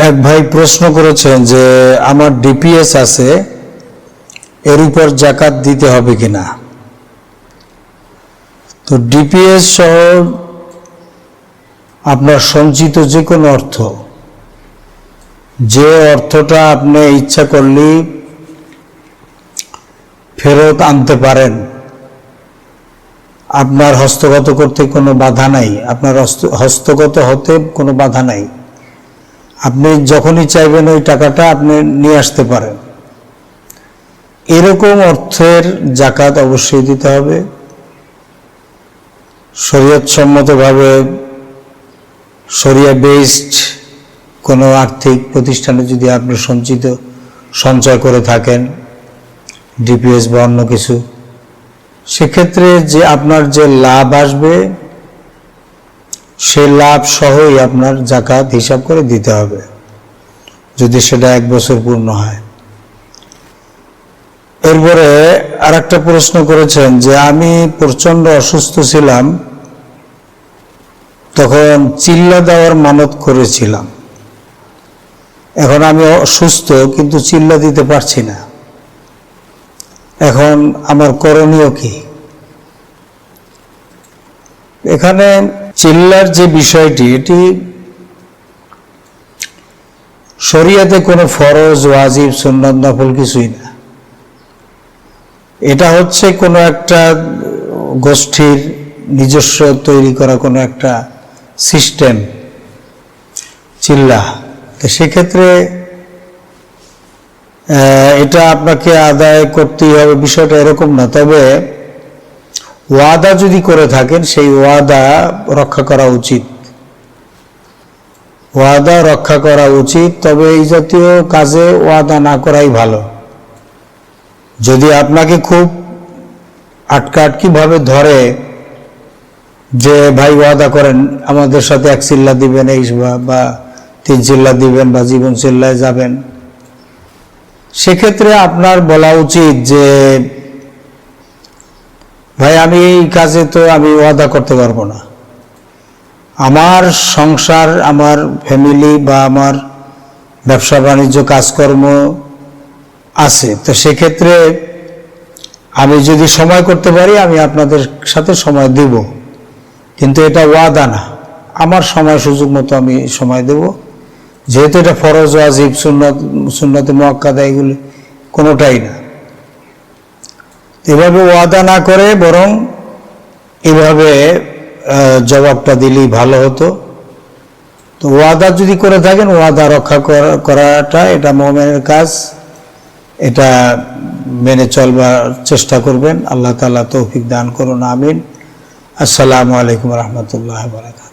এক ভাই প্রশ্ন করেছেন যে আমার ডিপিএস আছে, এর উপর যাকাত দিতে হবে কিনা। তো ডিপিএস সহ আপনার সঞ্চিত যে কোনো অর্থ, যে অর্থটা আপনি ইচ্ছা করলেই ফেরত আনতে পারেন, আপনার হস্তগত করতে কোনো বাধা নাই, আপনার হস্তগত হতে কোনো বাধা নাই, আপনি যখনই চাইবেন ওই টাকাটা আপনি নিয়ে আসতে পারেন, এরকম অর্থের যাকাত অবশ্যই দিতে হবে। শরীয়তসম্মতভাবে শরিয়া বেসড কোনো আর্থিক প্রতিষ্ঠানে যদি আপনি সঞ্চয় করে থাকেন, ডিপিএস বা অন্য কিছু, সেক্ষেত্রে যে আপনার যে লাভ আসবে সেই লাভ সহই আপনার যাকাত হিসাব করে দিতে হবে, যদি সেটা 1 বছর পূর্ণ হয়। এরপরে আরেকটা প্রশ্ন করেছেন যে আমি প্রচন্ড অসুস্থ ছিলাম, তখন চিল্লা দেওয়ার মানত করেছিলাম, এখন আমি অসুস্থ কিন্তু চিল্লা দিতে পারছি না, এখন আমার করণীয় কি। এখানে চিল্লার যে বিষয়টি, এটি শরিয়াতে কোনো ফরজ, ওয়াজিব, সুন্নাত, নফল কিছুই না। এটা হচ্ছে কোনো একটা গোষ্ঠীর নিজস্ব তৈরি করা কোনো একটা সিস্টেম, চিল্লা। তো সেক্ষেত্রে এটা আপনাকে আদায় করতেই হবে, বিষয়টা এরকম না। তবে ওয়াদা যদি করে থাকেন, সেই ওয়াদা রক্ষা করা উচিত, ওয়াদা রক্ষা করা উচিত। তবে এই জাতীয় কাজে ওয়াদা না করাই ভালো। যদি আপনাকে খুব আটকাটকি ভাবে ধরে যে ভাই ওয়াদা করেন আমাদের সাথে 1 চিল্লা দিবেন, এই বা 3 চিল্লা দিবেন, বা জীবন চিল্লায় যাবেন, সেক্ষেত্রে আপনার বলা উচিত যে ভাই আমি এই কাজে তো আমি ওয়াদা করতে পারবো না, আমার সংসার, আমার ফ্যামিলি বা আমার ব্যবসা বাণিজ্য কাজকর্ম আছে, তো সেক্ষেত্রে আমি যদি সময় করতে পারি আমি আপনাদের সাথে সময় দেব, কিন্তু এটা ওয়াদা না, আমার সময় সুযোগ মতো আমি সময় দেব, যেহেতু এটা ফরজ, ওয়াজিব, সুন্নতে মুআক্কাদা এগুলি কোনোটাই না। এভাবে ওয়াদা না করে বরং এভাবে জবাবটা দিলেই ভালো হতো। তো ওয়াদা যদি করে থাকেন, ওয়াদা রক্ষা করাটা এটা মুমিনের কাজ, এটা মেনে চলবার চেষ্টা করবেন। আল্লাহ তাআলা তৌফিক দান করুন, আমিন। আসসালামু আলাইকুম ওয়া রাহমাতুল্লাহি ওয়া বারাকাতুহু।